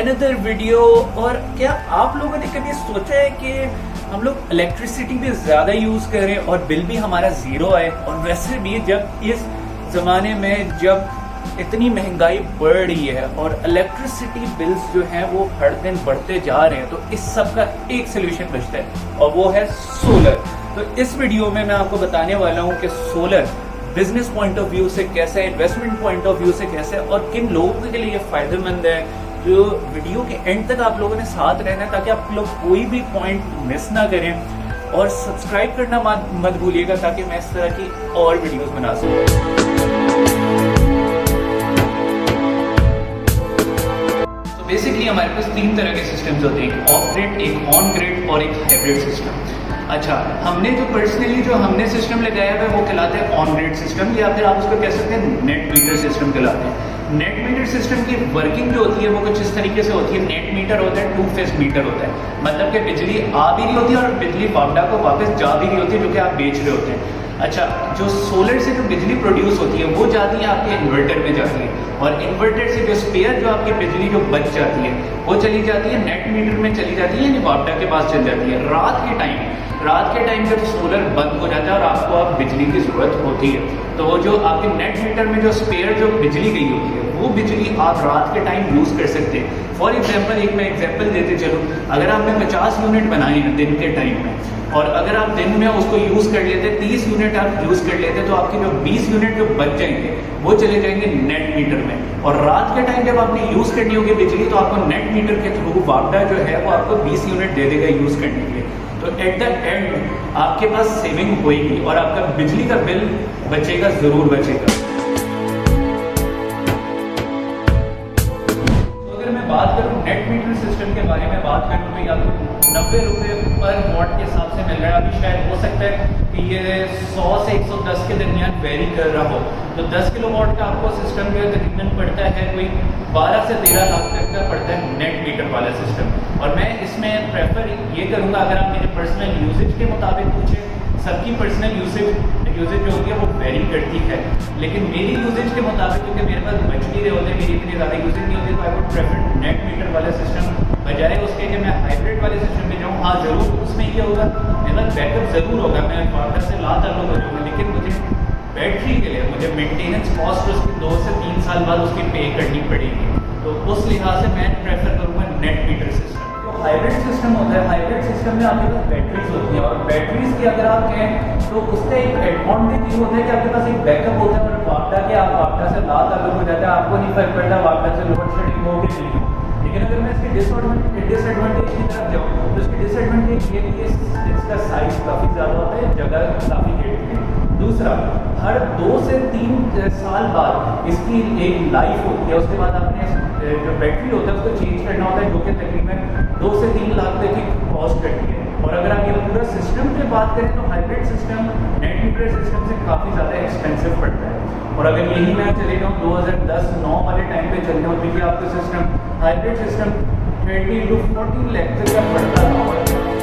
Another video. और क्या आप लोगों ने कभी सोचा है कि हम लोग इलेक्ट्रिसिटी भी ज़्यादा यूज़ करें और बिल भी हमारा ज़ीरो आए? और वैसे भी जब इस ज़माने में जब इतनी महंगाई बढ़ रही है और इलेक्ट्रिसिटी बिल्स जो हैं वो हर दिन बढ़ते जा रहे हैं, तो इस सब का एक सोल्यूशन बचता है और वो है सोलर। तो इस वीडियो में मैं आपको बताने वाला हूँ कि solar business point of view से कैसा है, इन्वेस्टमेंट पॉइंट ऑफ व्यू से कैसा है और किन लोगों के लिए ये फायदेमंद है। जो वीडियो के एंड तक आप लोगों ने साथ रहना है ताकि आप लोग कोई भी पॉइंट मिस ना करें और सब्सक्राइब करना मत भूलिएगा ताकि मैं इस तरह की और वीडियोस बना सकूं। तो बेसिकली हमारे पास तीन तरह के सिस्टम्स होते हैं, एक ऑफ ग्रिड, एक ऑन ग्रिड और एक हाइब्रिड सिस्टम। अच्छा, हमने जो पर्सनली जो हमने सिस्टम लगाया है वो कहलाता है ऑन ग्रिड सिस्टम, या फिर आप उसको कह सकते हैं नेट मीटर सिस्टम कहलाते हैं। नेट मीटर सिस्टम की वर्किंग जो होती है वो कुछ इस तरीके से होती है। नेट मीटर होता है, टू फेज मीटर होता है, मतलब कि बिजली आ भी रही होती है और बिजली बावड़ा को वापस जा भी रही होती है जो कि आप बेच रहे होते हैं। अच्छा, जो सोलर से जो बिजली प्रोड्यूस होती है वो जाती है आपके इन्वर्टर में जाती है, और इन्वर्टर से जो स्पेयर जो आपकी बिजली जो बच जाती है वो चली जाती है नेट मीटर में चली जाती है, यानी बावड़ा के पास चली जाती है। रात के टाइम जब सोलर बंद हो जाता है और आपको अब बिजली की ज़रूरत होती है, तो वो जो आपके नेट मीटर में जो स्पेयर जो बिजली गई होती है वो बिजली आप रात के टाइम यूज़ कर सकते हैं। फॉर एग्जांपल एक मैं एग्जांपल देते चलूँ, अगर आपने 50 यूनिट बनाए हैं दिन के टाइम में और अगर आप दिन में उसको यूज़ कर लेते, 30 यूनिट आप यूज़ कर लेते, तो आपके जो 20 यूनिट जो बच जाएंगे वो चले जाएंगे नेट मीटर में। और रात के टाइम जब आपने यूज़ करनी होगी बिजली तो आपको नेट मीटर के थ्रू वापडा जो है वो आपको 20 यूनिट दे देगा यूज़ करने के लिए। तो एट द एंड आपके पास सेविंग होगी और आपका बिजली का बिल बचेगा, ज़रूर बचेगा। तो अगर मैं बात करूँ नेट मीटर सिस्टम के बारे में बात करूँ तो आपको 90 रुपये पर वॉट के हिसाब से मिल रहा है। अभी शायद हो सकता है कि ये 100 से 110 के दरमियान वेरी कर रहा हो। तो 10 किलो वॉट का आपको सिस्टम जो है तकरीबन पड़ता है कोई 12 से 13 लाख तक का पड़ता है नेट मीटर वाला सिस्टम। और मैं इसमें प्रेफर ये करूँगा, अगर आप मेरे पर्सनल यूजेज के मुताबिक पूछें, सबकी पर्सनल यूजेज जो होती है वो वेरी करती है, लेकिन मेरी यूजेज के मुताबिक क्योंकि मेरे पास बच नहीं रहे होते, मेरी इतनी ज़्यादा यूजेज नहीं होती, तो I would prefer net metre वाला सिस्टम बजाय उसके कि मैं हाइब्रिड वाले सिस्टम में जाऊँ। हाँ ज़रूर उसमें ये होगा, मेरा बैकअप ज़रूर होगा, मैं वाटर से ला ताल्लुक हो जाऊँगा, लेकिन मुझे बैटरी के लिए मुझे मेंटेनेंस कॉस्ट उसकी 2 से 3 साल बाद उसकी पे करनी पड़ेगी। तो उस लिहाज से मैं प्रेफर करूँगा नेट मीटर सिस्टम। तो हाइब्रिड सिस्टम होता है, हाइब्रिड सिस्टम में आपके पास बैटरीज होती हैं और बैटरीज की अगर आप कहें तो उसका एक एडवांटेज ये होता है कि आपके पास एक बैकअप होता है। और वापडा के आप वापडा से ला ताल्लुक हो जाता है, आपको नहीं फर्क पड़ता वापडा से लोड शेडिंग हो कि नहीं हो। लेकिन अगर मैं इसकी डिसएडवांटेज की तरफ जाऊँ तो इसकी डिसएडवांटेज ये कि इसका साइज काफ़ी ज़्यादा होता है, जगह काफ़ी घेरती है। दूसरा, हर 2 से 3 साल बाद इसकी एक लाइफ होती है, उसके बाद आपने जो बैटरी होता है उसको चेंज करना होता है, जो कि तकरीबन 2 से 3 लाख तक की कॉस्ट करती है। और अगर आप ये पूरा सिस्टम की बात करें तो hybrid system net metre system से काफ़ी ज़्यादा एक्सपेंसिव पड़ता है। और अगर यही मैं चले जाऊँ 2010-9 वाले टाइम पे चले जाऊँ, देखिए आपको system hybrid system 20 to 40 lakh तक का पड़ता है।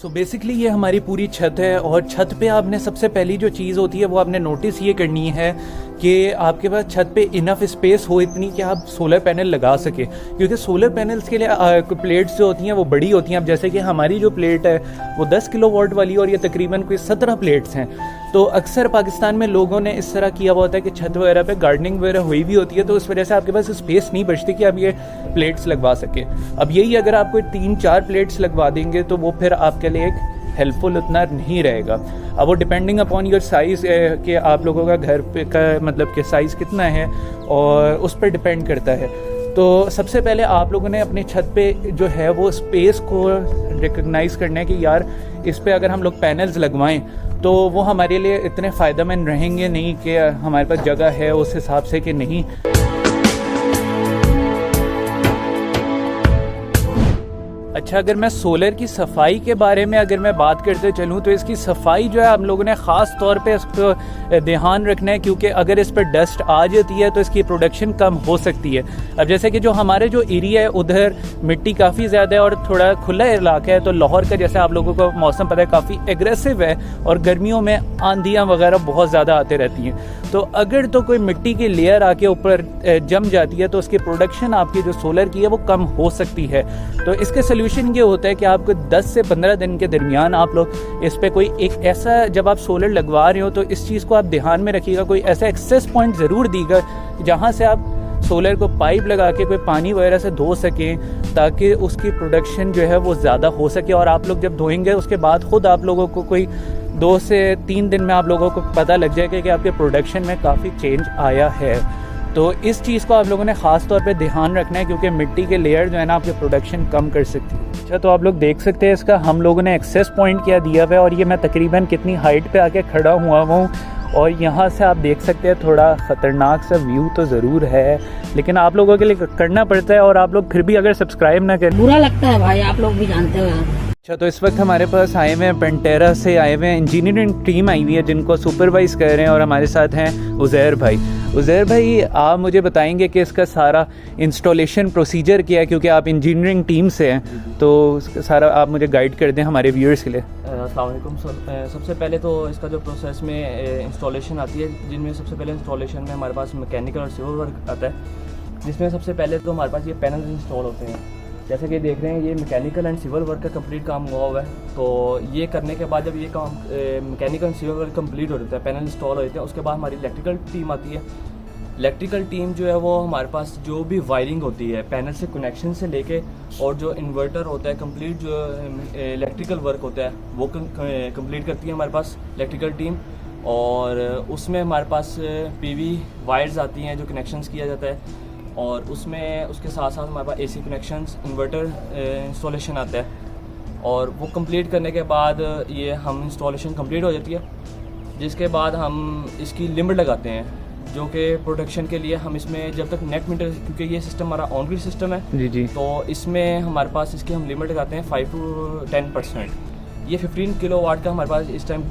तो बेसिकली ये हमारी पूरी छत है और छत पे आपने सबसे पहली जो चीज़ होती है वो आपने नोटिस ये करनी है कि आपके पास छत पे इनफ स्पेस हो इतनी कि आप सोलर पैनल लगा सके, क्योंकि सोलर पैनल्स के लिए प्लेट्स जो होती हैं वो बड़ी होती हैं। अब जैसे कि हमारी जो प्लेट है वो 10 किलो वॉट वाली और ये तकरीबन कोई 17 प्लेट्स हैं। तो अक्सर पाकिस्तान में लोगों ने इस तरह किया हुआ होता है कि छत वगैरह पे गार्डनिंग वगैरह हुई भी होती है, तो इस वजह से आपके पास स्पेस नहीं बचती कि आप ये प्लेट्स लगवा सके। अब यही अगर आप कोई 3-4 प्लेट्स लगवा देंगे तो वो फिर आपके लिए एक हेल्पफुल उतना नहीं रहेगा। अब वो डिपेंडिंग अपॉन योर साइज़ कि आप लोगों का घर पे का मतलब कि साइज़ कितना है और उस पर डिपेंड करता है। तो सबसे पहले आप लोगों ने अपनी छत पे जो है वो स्पेस को रिकग्नाइज़ करना है कि यार इस पे अगर हम लोग पैनल्स लगवाएं तो वो हमारे लिए इतने फ़ायदेमंद रहेंगे नहीं कि हमारे पास जगह है उस हिसाब से कि नहीं। अच्छा, अगर मैं सोलर की सफाई के बारे में अगर मैं बात करते चलूँ तो इसकी सफाई जो है हम लोगों ने ख़ास तौर पे इस पर ध्यान रखना है, क्योंकि अगर इस पर डस्ट आ जाती है तो इसकी प्रोडक्शन कम हो सकती है। अब जैसे कि जो हमारे जो एरिया है उधर मिट्टी काफ़ी ज़्यादा है और थोड़ा खुला इलाका है, तो लाहौर का जैसे आप लोगों को मौसम पता है काफ़ी एग्रेसिव है और गर्मियों में आंधियाँ वगैरह बहुत ज़्यादा आते रहती हैं। तो अगर तो कोई मिट्टी की लेयर आके ऊपर जम जाती है तो उसकी प्रोडक्शन आपकी जो सोलर की है वो कम हो सकती है। तो इसके सोल्यूशन ये होता है कि आपको 10 से 15 दिन के दरमियान आप लोग इस पर कोई एक ऐसा, जब आप सोलर लगवा रहे हो तो इस चीज़ को आप ध्यान में रखिएगा, कोई ऐसा एक्सेस पॉइंट ज़रूर दीगा जहाँ से आप सोलर को पाइप लगा के कोई पानी वगैरह से धो सकें, ताकि उसकी प्रोडक्शन जो है वो ज़्यादा हो सके। और आप लोग जब धोएंगे उसके बाद ख़ुद आप लोगों को कोई 2 से 3 दिन में आप लोगों को पता लग जाएगा कि आपके प्रोडक्शन में काफ़ी चेंज आया है। तो इस चीज़ को आप लोगों ने ख़ास तौर पे ध्यान रखना है, क्योंकि मिट्टी के लेयर जो है ना आपकी प्रोडक्शन कम कर सकती है। अच्छा, तो आप लोग देख सकते हैं इसका हम लोगों ने एक्सेस पॉइंट क्या दिया हुआ है, और ये मैं तकरीबन कितनी हाइट पे आके खड़ा हुआ हूँ, और यहाँ से आप देख सकते हैं थोड़ा ख़तरनाक सा व्यू तो ज़रूर है, लेकिन आप लोगों के लिए करना पड़ता है। और आप लोग फिर भी अगर सब्सक्राइब ना करें, बुरा लगता है भाई, आप लोग भी जानते हो। अच्छा, तो इस वक्त हमारे पास आए हुए हैं पेंटेरा से आए हुए हैं इंजीनियरिंग टीम आई हुई है जिनको सुपरवाइज़ कर रहे हैं, और हमारे साथ हैं उज़ैर भाई। उज़ैर भाई, आप मुझे बताएंगे कि इसका सारा इंस्टॉलेशन प्रोसीजर क्या है, क्योंकि आप इंजीनियरिंग टीम से हैं, तो सारा आप मुझे गाइड कर दें हमारे व्यूअर्स के लिए। अस्सलाम वालेकुम। सबसे पहले तो इसका जो प्रोसेस में इंस्टॉलेशन आती है, जिनमें सबसे पहले इंस्टॉलेशन में हमारे पास मैकेनिकल और सिविल वर्क आता है, जिसमें सबसे पहले तो हमारे पास ये पैनल इंस्टॉल होते हैं। जैसे कि देख रहे हैं ये मैकेनिकल एंड सिविल वर्क का कंप्लीट काम हुआ है। तो ये करने के बाद जब ये काम mechanical and civil work complete हो जाता है, पैनल इंस्टॉल हो जाते हैं, उसके बाद हमारी इलेक्ट्रिकल टीम आती है। इलेक्ट्रिकल टीम जो है वो हमारे पास जो भी वायरिंग होती है पैनल से कनेक्शन से लेके, और जो इन्वर्टर होता है कंप्लीट जो इलेक्ट्रिकल वर्क होता है वो कंप्लीट करती है हमारे पास इलेक्ट्रिकल टीम। और उसमें हमारे पास पीवी वायर्स आती हैं जो कनेक्शंस किया जाता है, और उसमें उसके साथ साथ हमारे पास एसी कनेक्शंस, इन्वर्टर इंस्टॉलेशन आता है। और वो कंप्लीट करने के बाद ये हम इंस्टॉलेशन कंप्लीट हो जाती है, जिसके बाद हम इसकी लिमिट लगाते हैं, जो कि प्रोडक्शन के लिए हम इसमें जब तक नेट मीटर, क्योंकि ये सिस्टम हमारा ऑन ग्रिड सिस्टम है जी जी, तो इसमें हमारे पास इसकी हम लिमिट लगाते हैं 5 to 10%। ये 15 किलोवाट का हमारे पास इस टाइम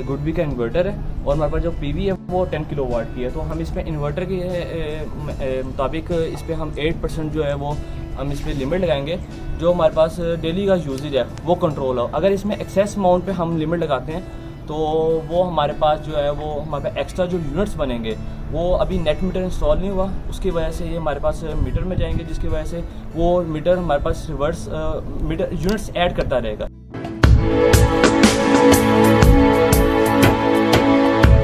गुडबी का इन्वर्टर है, और हमारे पास जो पीवी है वो 10 किलोवाट की है। तो हम इसमें इन्वर्टर के मुताबिक इस पर हम 8% जो है वो हम इस पर लिमिट लगाएंगे, जो हमारे पास डेली का यूजेज है वो कंट्रोल हो। अगर इसमें एक्सेस अमाउंट पे हम लिमिट लगाते हैं तो वो हमारे पास जो है वो हमारे पास एक्स्ट्रा जो यूनिट्स बनेंगे, वो अभी नेट मीटर इंस्टॉल नहीं हुआ, उसकी वजह से ये हमारे पास मीटर में जाएंगे, जिसकी वजह से वो मीटर हमारे पास रिवर्स मीटर यूनिट्स ऐड करता रहेगा।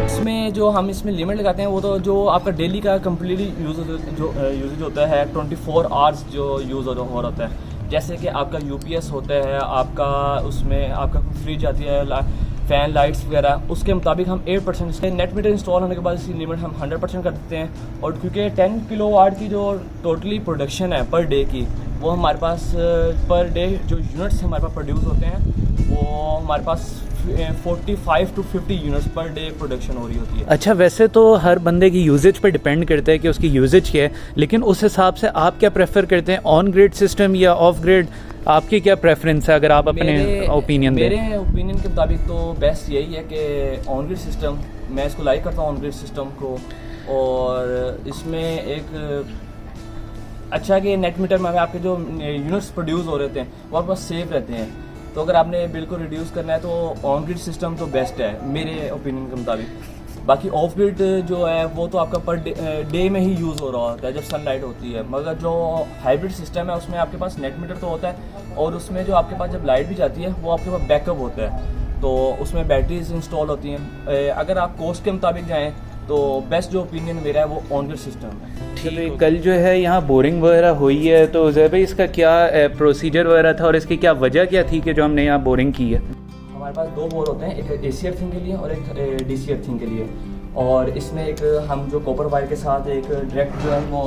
इसमें जो हम इसमें लिमिट लगाते हैं वो तो जो आपका डेली का कम्प्लीटली यूजेज होता है 24 आवर्स जो यूज़ हो रहा होता है। जैसे कि आपका यूपीएस होता है, आपका उसमें आपका फ्रिज आती है, फ़ैन लाइट्स वगैरह, उसके मुताबिक हम 8% इसके नेट मीटर इंस्टॉल होने के बाद इसकी लिमिट हम 100% कर देते हैं। और क्योंकि 10 किलोवाट की जो टोटली प्रोडक्शन है पर डे की, वो हमारे पास पर डे जो यूनिट्स हमारे पास प्रोड्यूस होते हैं वो हमारे पास 45 to 50 units per day production हो रही होती है। अच्छा, वैसे तो हर बंदे की यूजेज पे डिपेंड करता है कि उसकी यूजेज क्या है, लेकिन उस हिसाब से आप क्या प्रेफर करते हैं, ऑन ग्रिड सिस्टम या ऑफ ग्रिड? आपकी क्या प्रेफरेंस है, अगर आप अपने ओपिनियन दें? मेरे ओपिनियन के मुताबिक तो बेस्ट यही है कि ऑन ग्रिड सिस्टम, मैं इसको लाइक करता हूँ ऑन ग्रिड सिस्टम को। और इसमें एक अच्छा कि नेट मीटर में आपके जो यूनिट्स प्रोड्यूस हो रहे थे वो आपके पास सेफ रहते हैं। तो अगर आपने बिल्कुल रिड्यूस करना है तो ऑन ग्रिड सिस्टम तो बेस्ट है मेरे ओपिनियन के मुताबिक। बाकी ऑफ ग्रिड जो है वो तो आपका पर डे में ही यूज़ हो रहा होता है जब सनलाइट होती है, मगर जो हाइब्रिड सिस्टम है उसमें आपके पास नेट मीटर तो होता है, और उसमें जो आपके पास जब लाइट भी जाती है वो आपके पास बैकअप होता है, तो उसमें बैटरीज इंस्टॉल होती हैं। अगर आप कॉस्ट के मुताबिक जाएँ तो बेस्ट जो ओपिनियन मेरा है वो ऑन ग्रिड सिस्टम है। ठीक है, कल जो है यहाँ बोरिंग वगैरह हुई है, तो उज़ैर भाई इसका क्या प्रोसीजर वगैरह था और इसकी क्या वजह क्या थी कि जो हमने यहाँ बोरिंग की है? हमारे पास 2 बोर होते हैं, एक एसी अर्थिंग के लिए और एक डीसी अर्थिंग के लिए। और इसमें एक हम जो कॉपर वायर के साथ एक डायरेक्ट जो है वो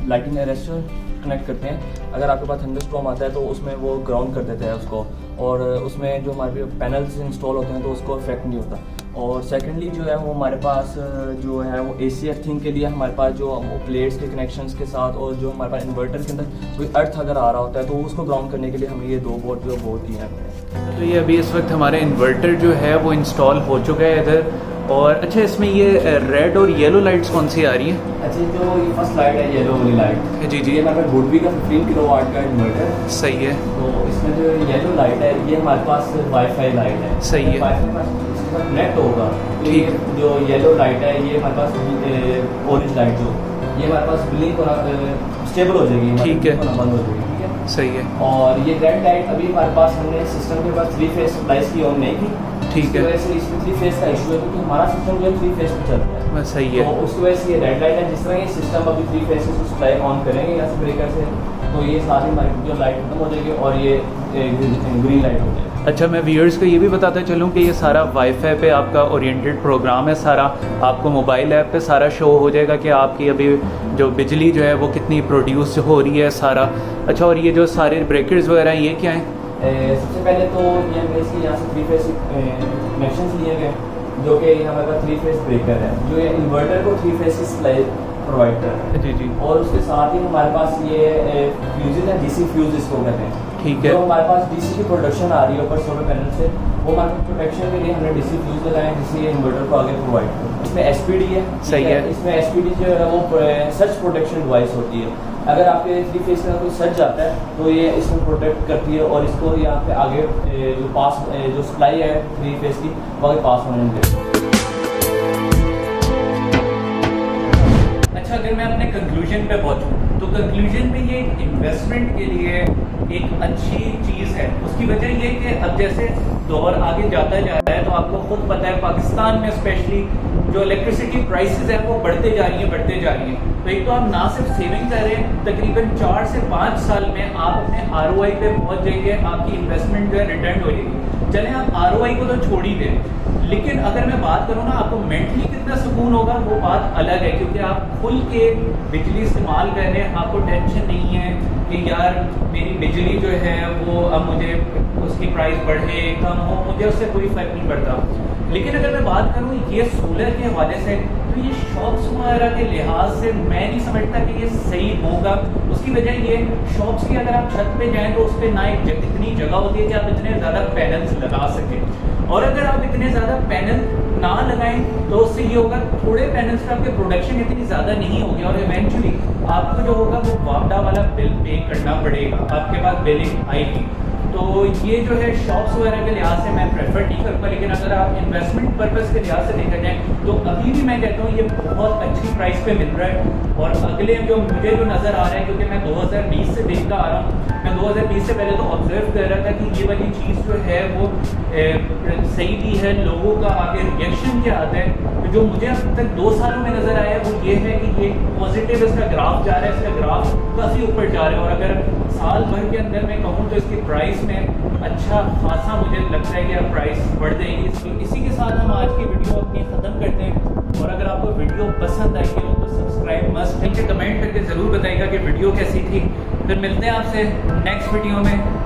लाइटिंग अरेस्टर कनेक्ट करते हैं। अगर आपके पास थंडरस्टॉर्म आता है तो उसमें वो ग्राउंड कर देता है उसको, और उसमें जो हमारे पैनल्स इंस्टॉल होते हैं तो उसको इफेक्ट नहीं होता। और सेकेंडली जो है वो हमारे पास जो है वो AC अर्थिंग के लिए हमारे पास जो वो प्लेट्स के कनेक्शंस के साथ और जो हमारे पास इन्वर्टर के अंदर कोई अर्थ अगर आ रहा होता है तो उसको ग्राउंड करने के लिए हमें ये 2 बोर्ड जो वो दिए हैं। तो ये अभी इस वक्त हमारे इन्वर्टर जो है वो इंस्टॉल हो चुका है इधर। और अच्छा, इसमें ये रेड और येलो लाइट्स कौन सी आ रही हैं? अच्छा, जो ये फर्स्ट लाइट है येलो वाली लाइट, जी जी, ये हमारे पास वुडबी का 15 किलोवाट का इन्वर्टर। सही है। तो इसमें जो येलो लाइट है ये हमारे पास वाईफाई लाइट है। सही है। वाईफाई कनेक्ट होगा। ठीक है। जो येलो लाइट है ये हमारे पास ऑरेंज लाइट जो ये हमारे पास ब्लिंक होना स्टेबल हो जाएगी। ठीक है। बंद हो जाएगी। ठीक है। सही है। और ये रेड लाइट अभी हमारे पास हमने सिस्टम के पास 3 फेज सप्लाई की ऑन नहीं की। ठीक है। वैसे इसमें 3 फेज का इशू है क्योंकि हमारा सिस्टम जो है 3 फेज पे चलता है। बस सही है। तो उसकी वजह से ये रेड लाइट है। जिस तरह ये सिस्टम अभी 3 फेज से सप्लाई ऑन करेंगे यहाँ से ब्रेकर से तो ये सारी हमारी जो लाइट खत्म हो जाएगी और ये ग्रीन लाइट हो जाएगी। अच्छा, मैं व्यूअर्स को ये भी बताता चलूँ कि ये सारा वाईफाई पे आपका ओरिएंटेड प्रोग्राम है सारा। आपको मोबाइल ऐप पे सारा शो हो जाएगा कि आपकी अभी जो बिजली जो है वो कितनी प्रोड्यूस हो रही है सारा। अच्छा, और ये जो सारे ब्रेकर्स वगैरह हैं ये क्या हैं? सबसे पहले तो ये हमें इसकी यहाँ से 3 फेज कनेक्शन लिए गए जो कि हमारे पास 3 फेज ब्रेकर है जो ये इन्वर्टर को 3 फेज की सप्लाई प्रोवाइड कर रहा है। जी जी। और उसके साथ ही हमारे पास ये फ्यूज़ है, DC फ्यूज़ इसको कहते हैं। ठीक है। जो हमारे पास DC की प्रोडक्शन आ रही है ऊपर सोलर पैनल से वो हमारे प्रोटेक्शन के लिए हमने DC फ्यूज़ लगाए हैं जिससे ये इन्वर्टर को आगे प्रोवाइड करें। इसमें SPD है। सही है। इसमें SPD जो है वो सर्च प्रोटेक्शन डिवाइस होती है। अगर आपके 3 फेज का कोई सर्च जाता है तो ये इसमें प्रोटेक्ट करती है और इसको यहाँ पे आगे जो सप्लाई है 3 फेज की वो आगे पास होने देती है। अच्छा, अगर मैं अपने कंक्लूजन पे पहुंचूं तो कंक्लूजन पे ये इन्वेस्टमेंट के लिए एक अच्छी चीज़ है। उसकी वजह ये कि अब जैसे दौर आगे जाता जा रहा है तो आपको खुद पता है पाकिस्तान में स्पेशली जो इलेक्ट्रिसिटी प्राइसेस हैं वो बढ़ते जा रही हैं। तो एक तो आप ना सिर्फ सेविंग कर रहे हैं, तकरीबन 4 से 5 साल में आप अपने ROI पे पहुंच जाएंगे, आपकी इन्वेस्टमेंट जो है रिटर्न हो जाएगी। चलें आप ROI को तो छोड़ ही दें, लेकिन अगर मैं बात करूँ ना आपको मेंटली कितना सुकून होगा वो बात अलग है क्योंकि आप खुल के बिजली इस्तेमाल कर रहे हैं, आपको टेंशन नहीं है कि यार मेरी बिजली जो है वो अब मुझे उसकी प्राइस बढ़े कम हो, मुझे उससे कोई फ़र्क नहीं पड़ता। लेकिन अगर मैं बात करूँ ये सोलर के हवाले से तो ये शॉप्स वगैरह के लिहाज से मैं नहीं समझता कि ये सही होगा। उसकी वजह ये शॉप्स की अगर आप छत पे जाएं तो उस पर ना इतनी जगह होती है कि आप इतने ज़्यादा पैनल्स लगा सकें, और अगर आप इतने ज़्यादा पैनल ना लगाएं तो उससे ये होगा थोड़े पैनल्स पर आपके प्रोडक्शन इतनी ज़्यादा नहीं होगी और इवेंचुअली आपको जो होगा वो वापडा वाला बिल पे करना पड़ेगा, आपके पास बिलिंग आएगी। तो ये जो है शॉप्स वगैरह के लिहाज से मैं प्रेफर नहीं करता, लेकिन अगर आप इन्वेस्टमेंट पर्पस के लिहाज से देखा जाए तो अभी भी मैं कहता हूँ ये बहुत अच्छी प्राइस पे मिल रहा है। और अगले जो मुझे जो नज़र आ रहा है क्योंकि मैं 2020 से देखता आ रहा हूँ, मैं 2020 से पहले तो ऑब्जर्व कर रहा था कि ये वाली चीज़ जो है वो सही भी है, लोगों का आगे रिएक्शन क्या आता है। तो जो मुझे अब तक 2 सालों में नज़र आया वो ये है कि ये पॉजिटिव इसका ग्राफ जा रहा है, इसका ग्राफ काफ़ी ऊपर जा रहा है। और अगर साल भर के अंदर मैं कहूँ तो इसकी प्राइस में अच्छा खासा मुझे लगता है कि अब प्राइस बढ़ जाएगी। तो इसी के साथ हम आज की वीडियो अपनी ख़त्म करते हैं। और अगर आपको वीडियो पसंद आई हो तो सब्सक्राइब मस्ट, नीचे कमेंट करके ज़रूर बताइएगा कि वीडियो कैसी थी। फिर मिलते हैं आपसे नेक्स्ट वीडियो में।